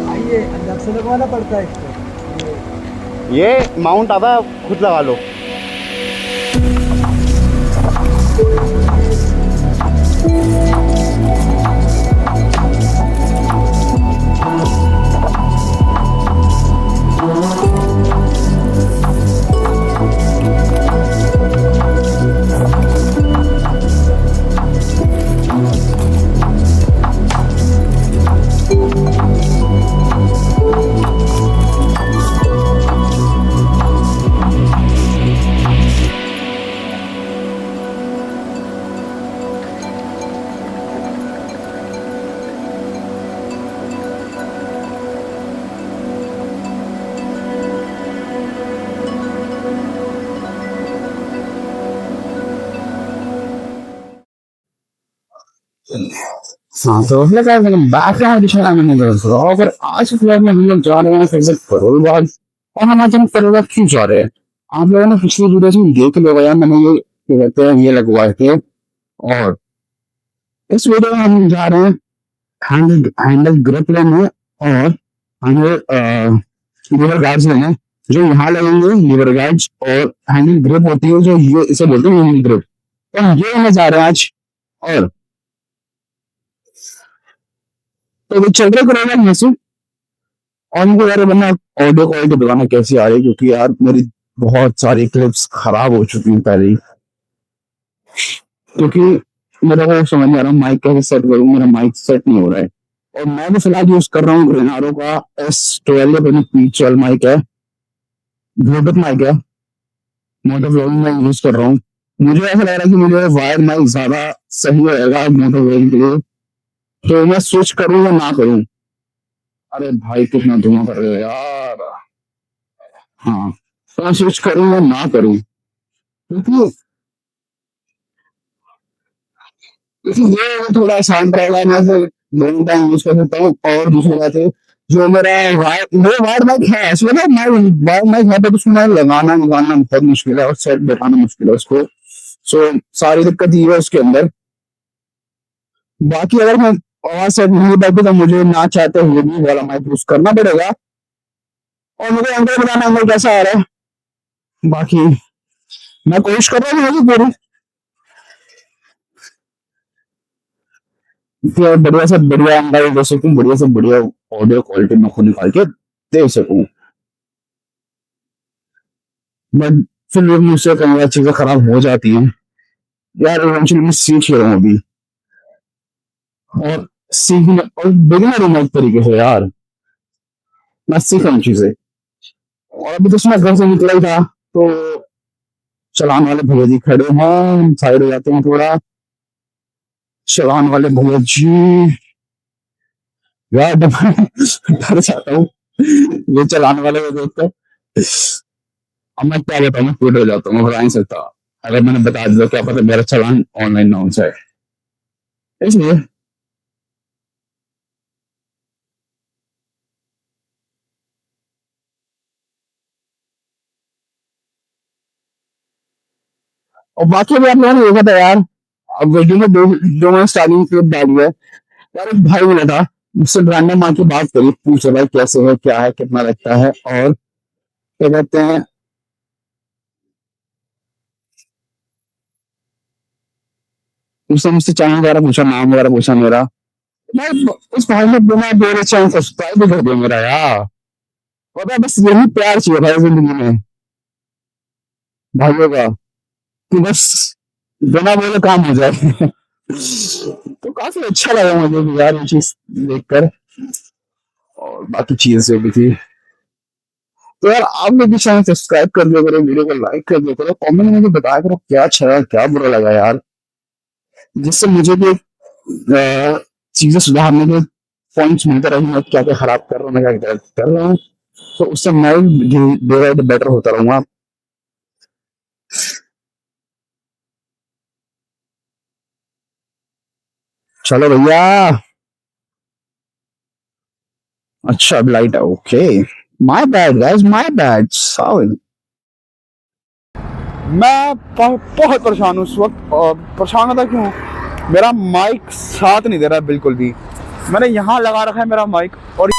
आइए अलग से लगवाना पड़ता है इसको। ये माउंट आता है, खुद लगा लो। हाँ तो लगा बैकग्राउंड एडिशन मैंने अगर आज के फ्लैट में हम लोग जा रहे हैं फिर से करोल बाग। और हम आज हम करोल बाग क्यों जा रहे हैं? आप लोगों ने पिछली वीडियो में देख लिया यार, मैंने ये क्या कहते हैं ये लगवाए थे। और इस वीडियो में हम जा रहे हैं हैंडल हैंडल ग्रिप लेने और हैंडल लीवर गार्ड्स लेने जो यहाँ लगेंगे। लीवर गार्ड्स और हैंडल ग्रिप होती है जो ये इसे बोलते हैं हैंडल ग्रिप। तो हम ये लेने जा रहे हैं आज। और तो वो चल रहे करोल बाग में से। और मुझे यार वरना ऑडियो क्वालिटी बताना कैसी आ रही है, क्योंकि यार मेरी बहुत सारी क्लिप्स खराब हो चुकी हैं पहले ही। क्योंकि मेरे को समझ नहीं आ रहा माइक कैसे सेट करूँ, मेरा माइक सेट नहीं हो रहा है। और मैं भी फिलहाल यूज कर रहा हूँ ग्रेनारो का S12 अपनी पीच वाला माइक है, ब्लूटूथ माइक है। मोटो व्लॉगिंग में यूज कर रहा हूँ। मुझे ऐसा लग रहा है कि मुझे वायर माइक ज्यादा सही रहेगा मोटो व्लॉगिंग के लिए। तो मैं स्विच करूँ या ना करूँ? अरे भाई कितना धुआं कर रहे हो यार। हाँ, तो मैं स्विच करूँ या ना करूँ? क्योंकि ये थोड़ा आसान रहेगा, मैं फिर दोनों टाइम यूज कर सकता हूँ। और दूसरी बात है जो मेरा वायर माइक है ऐसे ना, मैं वायर माइक है, तो उसमें लगाना निकालना बहुत मुश्किल है और सेट बैठाना मुश्किल है उसको। सो सारी दिक्कत ये है उसके अंदर। बाकी अगर मैं आवाज सेट नहीं बैठी तो मुझे ना चाहते हुए भी वाला माइक यूज करना पड़ेगा। और मुझे अंदर बताना अंदर कैसा आ रहा है। बाकी मैं कोशिश कर रहा हूँ पूरी कि बढ़िया से बढ़िया अंदर दे सकूँ, बढ़िया से बढ़िया ऑडियो क्वालिटी में खुद निकाल के दे सकूँ। बट फिर भी मुझसे कई बार चीजें खराब हो जाती हैं यार। इवेंचुअली मैं सीख ही रहा हूँ अभी। और सीखने और बिगिनर हूँ मैं एक तरीके से यार। मैं सीख रहा हूँ चीजें। और अभी तो मैं घर से निकला ही था तो चलान वाले भैया जी खड़े हैं, हम साइड हो जाते हैं थोड़ा। चलान वाले भैया जी, यार डर जाता हूँ ये चलान वाले को देखकर। अब मैं क्या बताऊँ, मैं फूट हो जाता हूँ, मैं बता नहीं सकता। अगर मैंने बता दिया क्या पता मेरा चालान ऑनलाइन ना हो जाए, इसलिए। और बाकी भी आप लोगों ने देखा था यार, अब वीडियो में जो मैंने स्टार्टिंग क्लिप डाली है यार, एक भाई मिला था, मुझसे रैंडम आके बात करी, पूछा भाई कैसे है, क्या है, कितना लगता है, और क्या कहते हैं, उसने मुझसे चैनल वगैरह पूछा, नाम वगैरह पूछा मेरा। मैं उस भाई ने बिना बोले चैनल सब्सक्राइब भी कर दिया मेरा यार। पता है, बस यही प्यार चाहिए भाई जिंदगी में, भाइयों का, कि बस बिना बोले काम हो जाए। तो काफी अच्छा लगा मुझे भी यार ये चीज देखकर, और बाकी चीजें भी थी। तो यार आप लोग भी चैनल सब्सक्राइब कर दिया करो, वीडियो को लाइक कर दिया करो, कमेंट में मुझे बताया करो क्या अच्छा लगा, क्या बुरा लगा यार, जिससे मुझे भी चीजें सुधारने के पॉइंट्स मिलते रहे, मैं क्या क्या खराब कर रहा हूँ, मैं क्या क्या गलत कर रहा हूँ, तो उससे मैं डे बाय डे बेटर होता रहूंगा। चलो भैया। अच्छा अब लाइट है, okay, my bad guys, my bad, sorry. मैं बहुत परेशान हूँ इस वक्त, और परेशान होता क्यों, मेरा माइक साथ नहीं दे रहा है बिल्कुल भी। मैंने यहाँ लगा रखा है मेरा माइक, और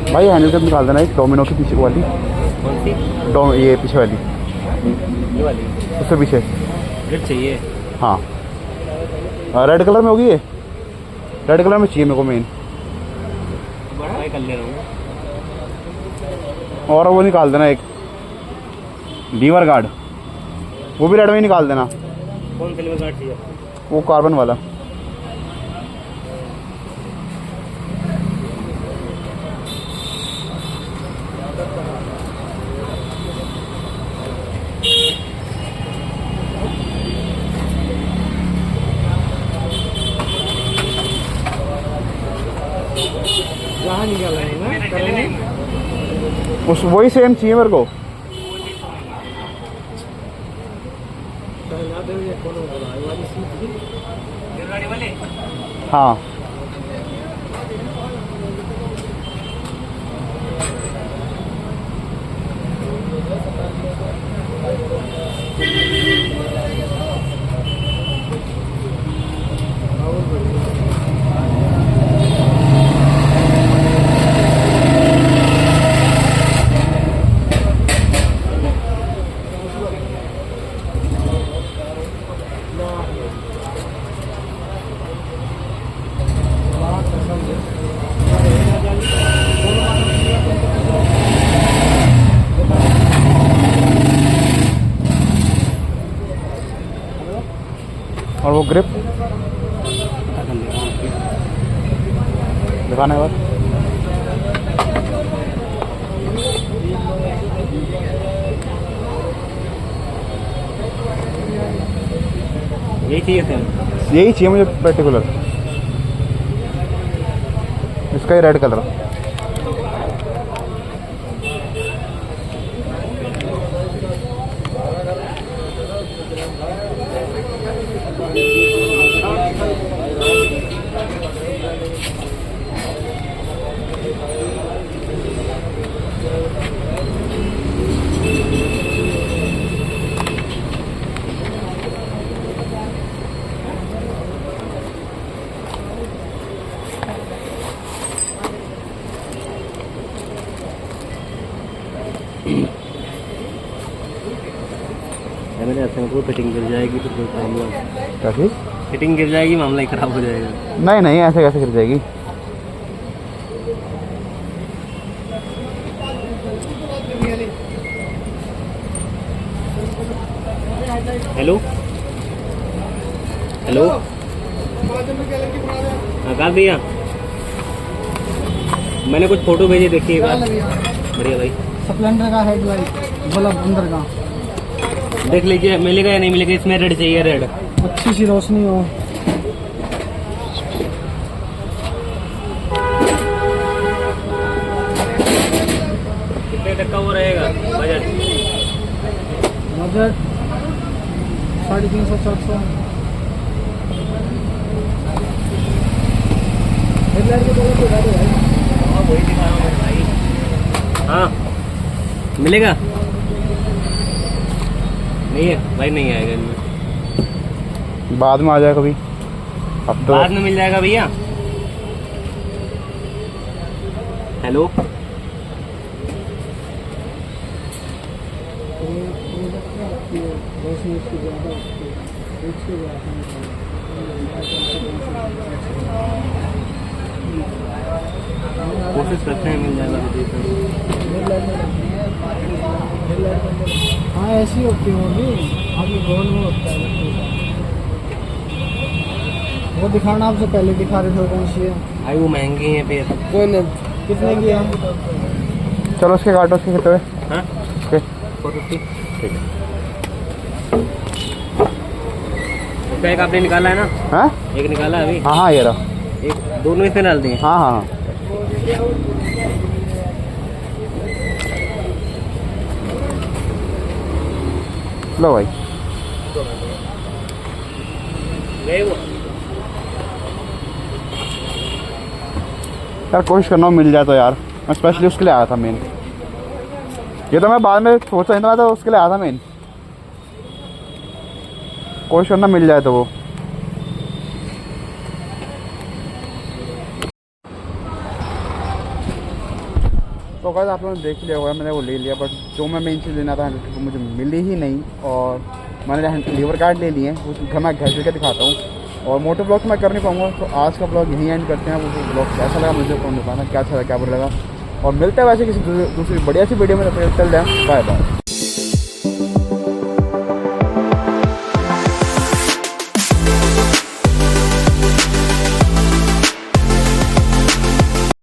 भाई हैंडल निकाल देना एक डोमिनो की पीछे वाली, कौन सी? ये पीछे वाली, ये वाली उससे पीछे। रेड चाहिए? हाँ, रेड कलर में होगी ये, रेड कलर में चाहिए मेरे को मेन। ट्राई कर ले रहा हूँ। और वो निकाल देना एक लीवर गार्ड, वो भी रेड में ही निकाल देना, कौन सा लेवल गार्ड चाहिए? वो कार्बन वाला। कहाँ निकाला है ना करने? उस वही सेम चाहिए मेरे को। हाँ और वो ग्रिप दिखाने के बाद यही चाहिए सर? यही चाहिए मुझे पर्टिकुलर, इसका ही रेड कलर। मैंने ऐसे में कोई फिटिंग गिर जाएगी तो कोई मामला, क्या चीज़? फिटिंग गिर जाएगी मामला ही खराब हो जाएगा। नहीं नहीं, ऐसे कैसे गिर जाएगी? हेलो हेलो, आकाश भैया मैंने कुछ फोटो भेजे, देखिए एक बार। बढ़िया भाई, स्प्लेंडर का हेडलाइट बल्ब अंदर का देख लीजिए मिलेगा या नहीं मिलेगा। इसमें रेड चाहिए, रेड। अच्छी सी रोशनी हो। कितने तक का वो रहेगा बजट? बजट 350-400। हेडलाइट के कलर तो भाई। हाँ वही दिखा रहा हूँ मैं भाई। हाँ मिलेगा? नहीं है भाई, नहीं आएगा इनमें। बाद में आ जाएगा कभी, अब तो। बाद में मिल जाएगा भैया। हेलो, रोशनी उसकी ज़्यादा उसके कोशिश करते हैं मिल जाएगा तो देखते हैं। हाँ ऐसी होती होगी, अभी गोल में होता है। वो दिखाना आपसे पहले दिखा रहे थे, कौन सी है? भाई वो महंगी है फिर। कौन है? कितने की है? चलो उसके काटो, उसके कितने हुए? हाँ उसके 450। ठीक है, उसका एक आपने निकाला है ना? हाँ एक निकाला है अभी। हाँ हाँ, ये रहा। एक दोनों इसमें डाल दिए। हाँ हाँ हाँ। लो भाई। गए वो। यार कोशिश करना मिल जाए तो यार, मैं स्पेशली उसके लिए आया था मेन। ये तो मैं बाद में सोचा नहीं था, मैं तो उसके लिए आया था मेन। कोशिश करना मिल जाए तो वो। तो गाइस आप लोगों ने देख लिया होगा, मैंने वो ले लिया, बट जो मैं मेन चीज़ लेना था वो मुझे मिली ही नहीं। और मैंने लीवर गार्ड ले लिए, उस घर मैं घर के दिखाता हूँ। और मोटर ब्लॉग मैं कर नहीं पाऊँगा, तो आज का ब्लॉग यहीं एंड करते हैं। वो ब्लॉग कैसा लगा मुझे कौन बताना, क्या अच्छा लगा क्या बुरा लगा। और मिलता है वैसे किसी दूसरी बढ़िया सी वीडियो में, तब तक चल जाए। Bye bye.